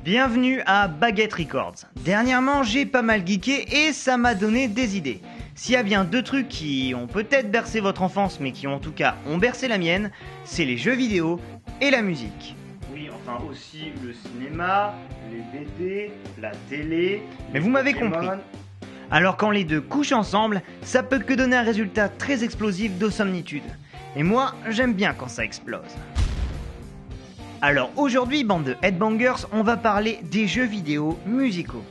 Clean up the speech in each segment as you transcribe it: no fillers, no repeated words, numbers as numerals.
Bienvenue à Baguette Records. Dernièrement, j'ai pas mal geeké et ça m'a donné des idées. S'il y a bien deux trucs qui ont peut-être bercé votre enfance, mais qui en tout cas ont bercé la mienne, c'est les jeux vidéo et la musique. Oui, enfin aussi le cinéma, les BD, la télé... Mais vous m'avez compris. Alors quand les deux couchent ensemble, ça peut que donner un résultat très explosif de somnitude. Et moi, j'aime bien quand ça explose. Alors aujourd'hui, bande de headbangers, on va parler des jeux vidéo musicaux.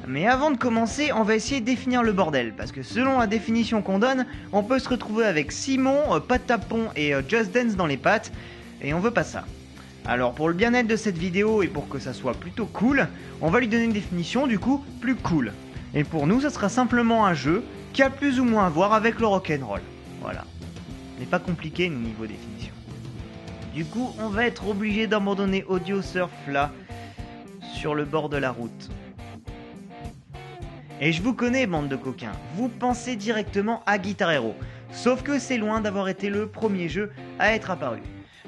Mais avant de commencer, on va essayer de définir le bordel, parce que selon la définition qu'on donne, on peut se retrouver avec Simon, Patapon et Just Dance dans les pattes, et on veut pas ça. Alors pour le bien-être de cette vidéo et pour que ça soit plutôt cool, on va lui donner une définition du coup plus cool. Et pour nous, ça sera simplement un jeu qui a plus ou moins à voir avec le rock'n'roll. Voilà. Mais pas compliqué niveau définition. Du coup, on va être obligé d'abandonner Audio Surf là, sur le bord de la route. Et je vous connais, bande de coquins, vous pensez directement à Guitar Hero, sauf que c'est loin d'avoir été le premier jeu à être apparu.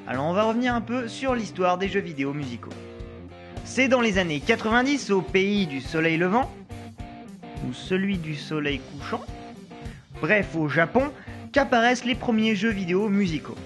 Alors on va revenir un peu sur l'histoire des jeux vidéo musicaux. C'est dans les années 90, au pays du soleil levant, ou celui du soleil couchant, bref au Japon, qu'apparaissent les premiers jeux vidéo musicaux.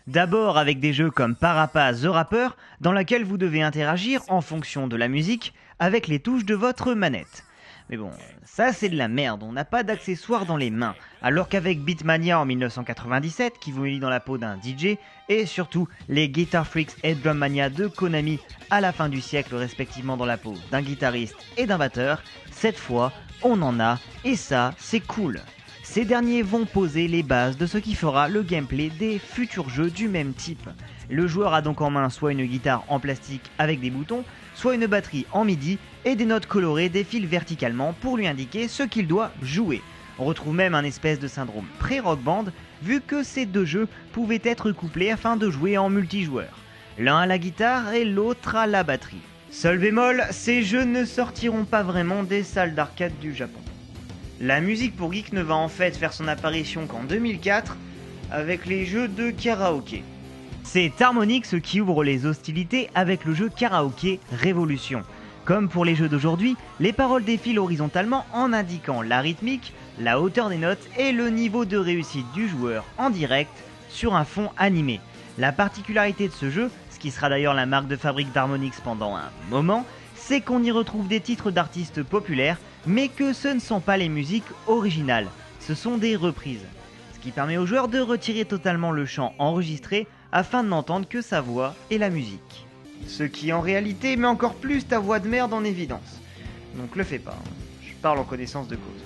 D'abord avec des jeux comme Parappa The Rapper, dans laquelle vous devez interagir en fonction de la musique avec les touches de votre manette. Mais bon, ça c'est de la merde, on n'a pas d'accessoires dans les mains, alors qu'avec Beatmania en 1997, qui vous met dans la peau d'un DJ, et surtout les Guitar Freaks et Drum Mania de Konami à la fin du siècle, respectivement dans la peau d'un guitariste et d'un batteur, cette fois on en a, et ça c'est cool. Ces derniers vont poser les bases de ce qui fera le gameplay des futurs jeux du même type. Le joueur a donc en main soit une guitare en plastique avec des boutons, soit une batterie en MIDI et des notes colorées défilent verticalement pour lui indiquer ce qu'il doit jouer. On retrouve même un espèce de syndrome pré-rock band vu que ces deux jeux pouvaient être couplés afin de jouer en multijoueur. L'un à la guitare et l'autre à la batterie. Seul bémol, ces jeux ne sortiront pas vraiment des salles d'arcade du Japon. La musique pour geek ne va en fait faire son apparition qu'en 2004 avec les jeux de karaoké. C'est Harmonix qui ouvre les hostilités avec le jeu Karaoké Révolution. Comme pour les jeux d'aujourd'hui, les paroles défilent horizontalement en indiquant la rythmique, la hauteur des notes et le niveau de réussite du joueur en direct sur un fond animé. La particularité de ce jeu, ce qui sera d'ailleurs la marque de fabrique d'Harmonix pendant un moment, c'est qu'on y retrouve des titres d'artistes populaires, mais que ce ne sont pas les musiques originales, ce sont des reprises. Ce qui permet au joueur de retirer totalement le chant enregistré afin de n'entendre que sa voix et la musique. Ce qui en réalité met encore plus ta voix de merde en évidence. Donc le fais pas, je parle en connaissance de cause.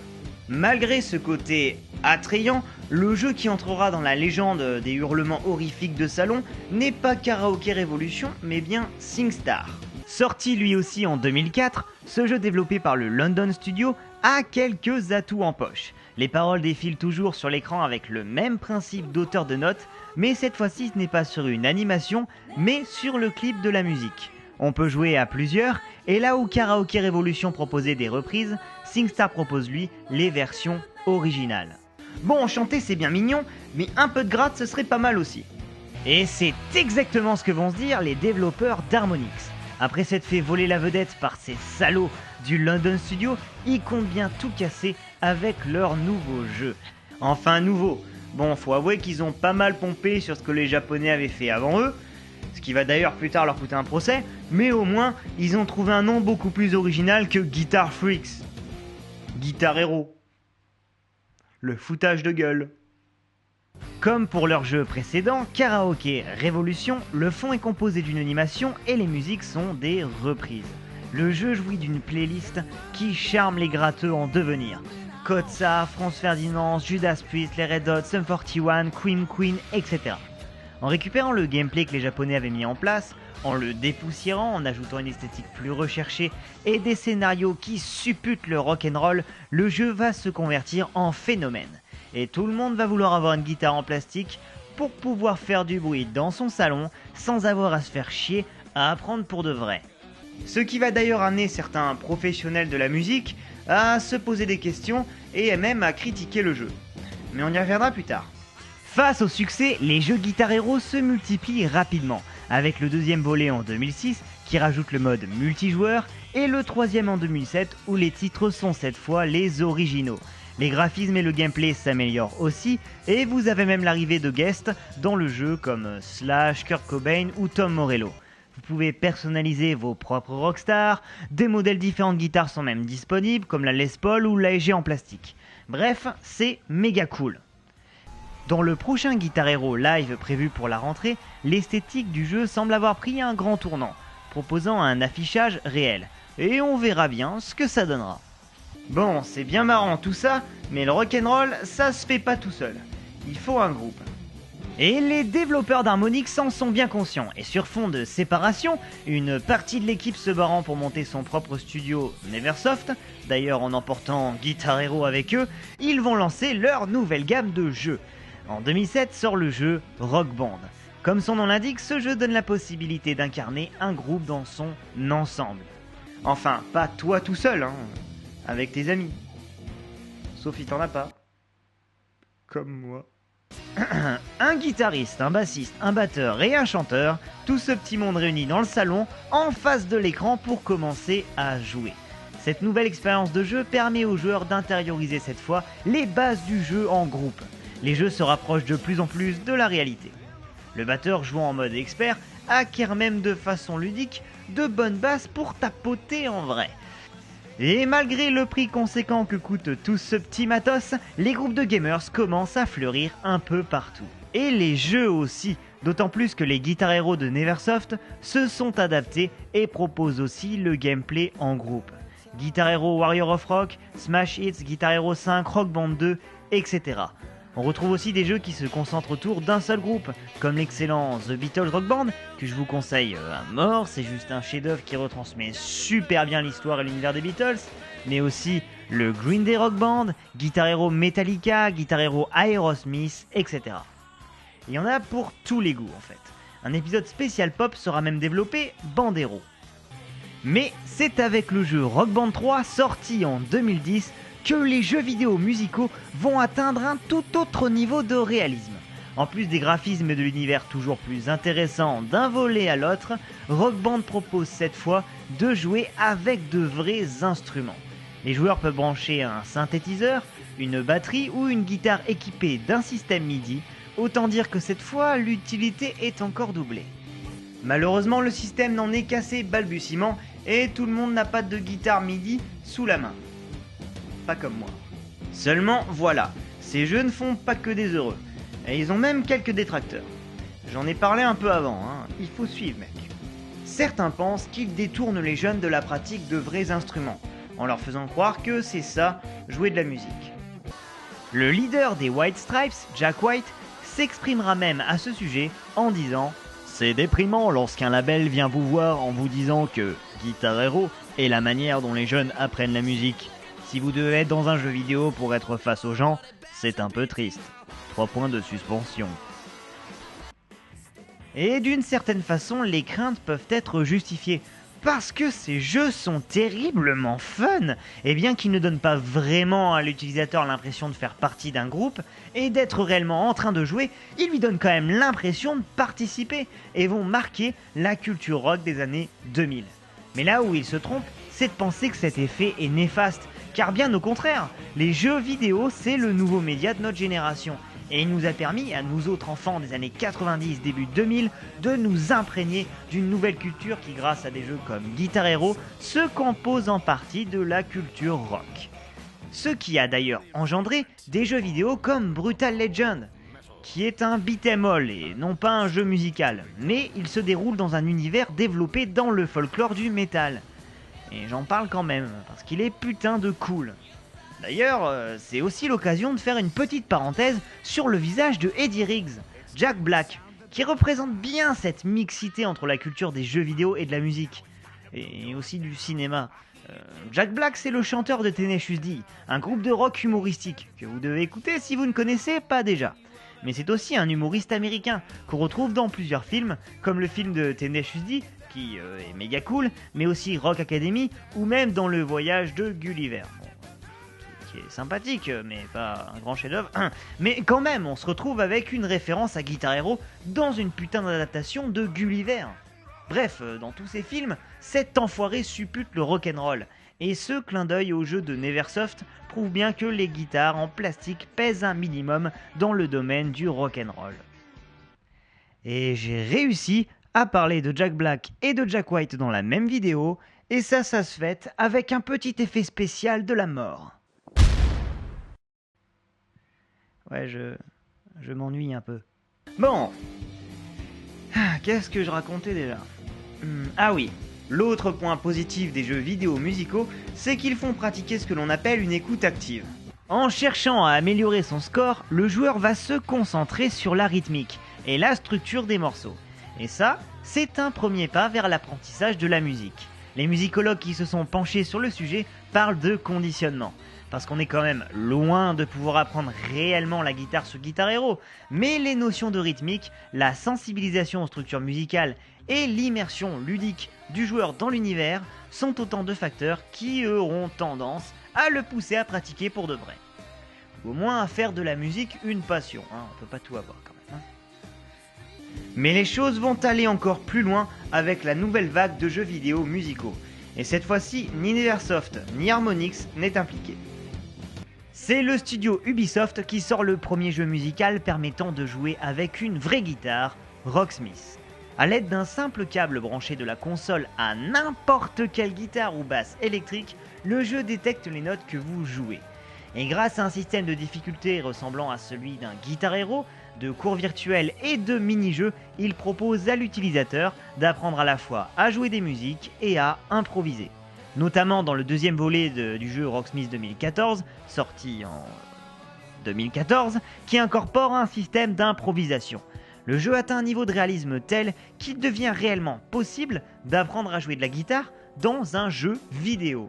Malgré ce côté attrayant, le jeu qui entrera dans la légende des hurlements horrifiques de salon n'est pas Karaoké Révolution, mais bien SingStar. Sorti lui aussi en 2004, ce jeu développé par le London Studio a quelques atouts en poche. Les paroles défilent toujours sur l'écran avec le même principe d'auteur de notes, mais cette fois-ci ce n'est pas sur une animation, mais sur le clip de la musique. On peut jouer à plusieurs, et là où Karaoké Révolution proposait des reprises, SingStar propose lui les versions originales. Bon, chanter c'est bien mignon, mais un peu de gratte ce serait pas mal aussi. Et c'est exactement ce que vont se dire les développeurs d'Harmonix. Après s'être fait voler la vedette par ces salauds du London Studio, ils comptent bien tout casser avec leur nouveau jeu. Enfin nouveau, bon faut avouer qu'ils ont pas mal pompé sur ce que les Japonais avaient fait avant eux, ce qui va d'ailleurs plus tard leur coûter un procès, mais au moins ils ont trouvé un nom beaucoup plus original que Guitar Freaks. Guitar Hero. Le foutage de gueule. Comme pour leur jeu précédent, Karaoké Révolution, le fond est composé d'une animation et les musiques sont des reprises. Le jeu jouit d'une playlist qui charme les gratteux en devenir. Kotza, Franz Ferdinand, Judas Priest, les Red Hot, Sum 41, Queen, etc. En récupérant le gameplay que les Japonais avaient mis en place, en le dépoussiérant, en ajoutant une esthétique plus recherchée et des scénarios qui supputent le rock'n'roll, le jeu va se convertir en phénomène. Et tout le monde va vouloir avoir une guitare en plastique pour pouvoir faire du bruit dans son salon sans avoir à se faire chier à apprendre pour de vrai. Ce qui va d'ailleurs amener certains professionnels de la musique à se poser des questions et même à critiquer le jeu. Mais on y reviendra plus tard. Face au succès, les jeux Guitar Hero se multiplient rapidement, avec le deuxième volet en 2006 qui rajoute le mode multijoueur, et le troisième en 2007 où les titres sont cette fois les originaux. Les graphismes et le gameplay s'améliorent aussi, et vous avez même l'arrivée de guests dans le jeu comme Slash, Kurt Cobain ou Tom Morello. Vous pouvez personnaliser vos propres rockstars, des modèles différents de guitares sont même disponibles comme la Les Paul ou l'AEG en plastique. Bref, c'est méga cool. Dans le prochain Guitar Hero Live prévu pour la rentrée, l'esthétique du jeu semble avoir pris un grand tournant, proposant un affichage réel. Et on verra bien ce que ça donnera. Bon, c'est bien marrant tout ça, mais le rock'n'roll, ça se fait pas tout seul. Il faut un groupe. Et les développeurs d'Harmonix en sont bien conscients, et sur fond de séparation, une partie de l'équipe se barrant pour monter son propre studio Neversoft, d'ailleurs en emportant Guitar Hero avec eux, ils vont lancer leur nouvelle gamme de jeux. En 2007 sort le jeu Rock Band. Comme son nom l'indique, ce jeu donne la possibilité d'incarner un groupe dans son ensemble. Enfin, pas toi tout seul, hein, avec tes amis. Sauf si t'en as pas. Comme moi. Un guitariste, un bassiste, un batteur et un chanteur, tout ce petit monde réuni dans le salon, en face de l'écran pour commencer à jouer. Cette nouvelle expérience de jeu permet aux joueurs d'intérioriser cette fois les bases du jeu en groupe. Les jeux se rapprochent de plus en plus de la réalité. Le batteur jouant en mode expert acquiert même de façon ludique de bonnes bases pour tapoter en vrai. Et malgré le prix conséquent que coûte tout ce petit matos, les groupes de gamers commencent à fleurir un peu partout. Et les jeux aussi, d'autant plus que les Guitar Hero de Neversoft se sont adaptés et proposent aussi le gameplay en groupe. Guitar Hero Warrior of Rock, Smash Hits, Guitar Hero 5, Rock Band 2, etc. On retrouve aussi des jeux qui se concentrent autour d'un seul groupe, comme l'excellent The Beatles Rock Band, que je vous conseille à mort, c'est juste un chef-d'œuvre qui retransmet super bien l'histoire et l'univers des Beatles, mais aussi le Green Day Rock Band, Guitar Hero Metallica, Guitar Hero Aerosmith, etc. Il y en a pour tous les goûts en fait. Un épisode spécial pop sera même développé, Bandero. Mais c'est avec le jeu Rock Band 3 sorti en 2010 que les jeux vidéo musicaux vont atteindre un tout autre niveau de réalisme. En plus des graphismes et de l'univers toujours plus intéressants d'un volet à l'autre, Rock Band propose cette fois de jouer avec de vrais instruments. Les joueurs peuvent brancher un synthétiseur, une batterie ou une guitare équipée d'un système MIDI, autant dire que cette fois l'utilité est encore doublée. Malheureusement le système n'en est qu'à ses balbutiements et tout le monde n'a pas de guitare MIDI sous la main. Pas comme moi. Seulement voilà, ces jeux ne font pas que des heureux, et ils ont même quelques détracteurs. J'en ai parlé un peu avant, hein. Il faut suivre mec. Certains pensent qu'ils détournent les jeunes de la pratique de vrais instruments, en leur faisant croire que c'est ça, jouer de la musique. Le leader des White Stripes, Jack White, s'exprimera même à ce sujet en disant « C'est déprimant lorsqu'un label vient vous voir en vous disant que Guitar Hero est la manière dont les jeunes apprennent la musique. Si vous devez être dans un jeu vidéo pour être face aux gens, c'est un peu triste. 3 points de suspension. » Et d'une certaine façon, les craintes peuvent être justifiées. Parce que ces jeux sont terriblement fun, et bien qu'ils ne donnent pas vraiment à l'utilisateur l'impression de faire partie d'un groupe et d'être réellement en train de jouer, ils lui donnent quand même l'impression de participer et vont marquer la culture rock des années 2000. Mais là où ils se trompent, c'est de penser que cet effet est néfaste, car bien au contraire, les jeux vidéo c'est le nouveau média de notre génération. Et il nous a permis, à nous autres enfants des années 90, début 2000, de nous imprégner d'une nouvelle culture qui, grâce à des jeux comme Guitar Hero, se compose en partie de la culture rock. Ce qui a d'ailleurs engendré des jeux vidéo comme Brutal Legend, qui est un beat'em all et non pas un jeu musical, mais il se déroule dans un univers développé dans le folklore du métal. Et j'en parle quand même, parce qu'il est putain de cool. D'ailleurs, c'est aussi l'occasion de faire une petite parenthèse sur le visage de Eddie Riggs, Jack Black, qui représente bien cette mixité entre la culture des jeux vidéo et de la musique, et aussi du cinéma. Jack Black, c'est le chanteur de Tenacious D, un groupe de rock humoristique que vous devez écouter si vous ne connaissez pas déjà. Mais c'est aussi un humoriste américain qu'on retrouve dans plusieurs films, comme le film de Tenacious D, qui est méga cool, mais aussi Rock Academy, ou même dans Le Voyage de Gulliver. Qui est sympathique, mais pas un grand chef-d'œuvre. Mais quand même, on se retrouve avec une référence à Guitar Hero dans une putain d'adaptation de Gulliver. Bref, dans tous ces films, cet enfoiré suppute le rock'n'roll. Et ce clin d'œil au jeu de Neversoft prouve bien que les guitares en plastique pèsent un minimum dans le domaine du rock'n'roll. Et j'ai réussi à parler de Jack Black et de Jack White dans la même vidéo, et ça se fait avec un petit effet spécial de la mort. Ouais, je m'ennuie un peu. Bon, qu'est-ce que je racontais déjà ? Ah oui, l'autre point positif des jeux vidéo musicaux, c'est qu'ils font pratiquer ce que l'on appelle une écoute active. En cherchant à améliorer son score, le joueur va se concentrer sur la rythmique et la structure des morceaux. Et ça, c'est un premier pas vers l'apprentissage de la musique. Les musicologues qui se sont penchés sur le sujet parlent de conditionnement. Parce qu'on est quand même loin de pouvoir apprendre réellement la guitare sur Guitar Hero, mais les notions de rythmique, la sensibilisation aux structures musicales et l'immersion ludique du joueur dans l'univers sont autant de facteurs qui auront tendance à le pousser à pratiquer pour de vrai. Ou au moins à faire de la musique une passion, on peut pas tout avoir quand même. Mais les choses vont aller encore plus loin avec la nouvelle vague de jeux vidéo musicaux. Et cette fois-ci, ni Neversoft ni Harmonix n'est impliqué. C'est le studio Ubisoft qui sort le premier jeu musical permettant de jouer avec une vraie guitare, Rocksmith. A l'aide d'un simple câble branché de la console à n'importe quelle guitare ou basse électrique, le jeu détecte les notes que vous jouez. Et grâce à un système de difficulté ressemblant à celui d'un Guitar Hero, de cours virtuels et de mini-jeux, il propose à l'utilisateur d'apprendre à la fois à jouer des musiques et à improviser. Notamment dans le deuxième volet du jeu Rocksmith 2014, sorti en 2014, qui incorpore un système d'improvisation. Le jeu atteint un niveau de réalisme tel qu'il devient réellement possible d'apprendre à jouer de la guitare dans un jeu vidéo.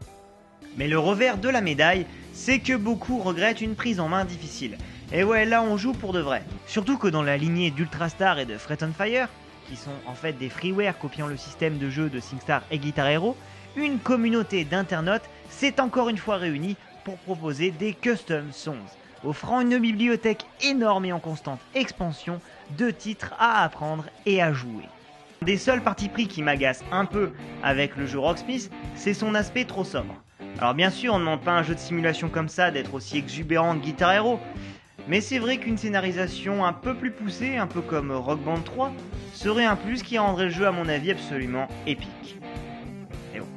Mais le revers de la médaille, c'est que beaucoup regrettent une prise en main difficile. Et ouais, là on joue pour de vrai. Surtout que dans la lignée d'Ultrastar et de Fret on Fire, qui sont en fait des freeware copiant le système de jeu de SingStar et Guitar Hero, une communauté d'internautes s'est encore une fois réunie pour proposer des custom songs, offrant une bibliothèque énorme et en constante expansion de titres à apprendre et à jouer. Un des seuls partis pris qui m'agace un peu avec le jeu Rocksmith, c'est son aspect trop sobre. Alors bien sûr, on ne demande pas à un jeu de simulation comme ça d'être aussi exubérant que Guitar Hero, mais c'est vrai qu'une scénarisation un peu plus poussée, un peu comme Rock Band 3, serait un plus qui rendrait le jeu à mon avis absolument épique. Et bon.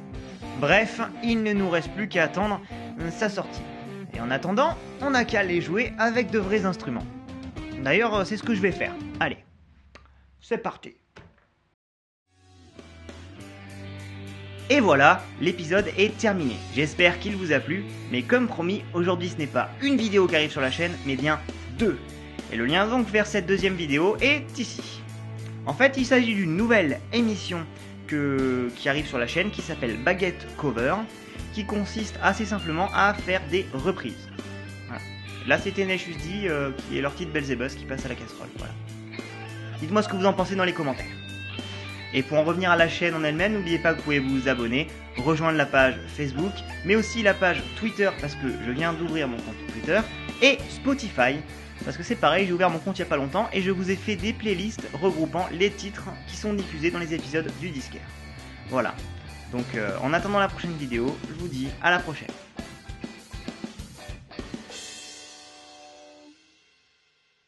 Bref, il ne nous reste plus qu'à attendre sa sortie. Et en attendant, on n'a qu'à aller jouer avec de vrais instruments. D'ailleurs, c'est ce que je vais faire. Allez, c'est parti. Et voilà, l'épisode est terminé. J'espère qu'il vous a plu, mais comme promis, aujourd'hui ce n'est pas une vidéo qui arrive sur la chaîne, mais bien deux. Et le lien donc vers cette deuxième vidéo est ici. En fait, il s'agit d'une nouvelle émission qui arrive sur la chaîne qui s'appelle Baguette Cover, qui consiste assez simplement à faire des reprises. Voilà. Là c'était Nechus D qui est leur titre Belzebus qui passe à la casserole. Voilà. Dites-moi ce que vous en pensez dans les commentaires. Et pour en revenir à la chaîne en elle-même, n'oubliez pas que vous pouvez vous abonner, rejoindre la page Facebook, mais aussi la page Twitter parce que je viens d'ouvrir mon compte Twitter, et Spotify, parce que c'est pareil, j'ai ouvert mon compte il n'y a pas longtemps et je vous ai fait des playlists regroupant les titres qui sont diffusés dans les épisodes du disquaire. Voilà, donc en attendant la prochaine vidéo, je vous dis à la prochaine.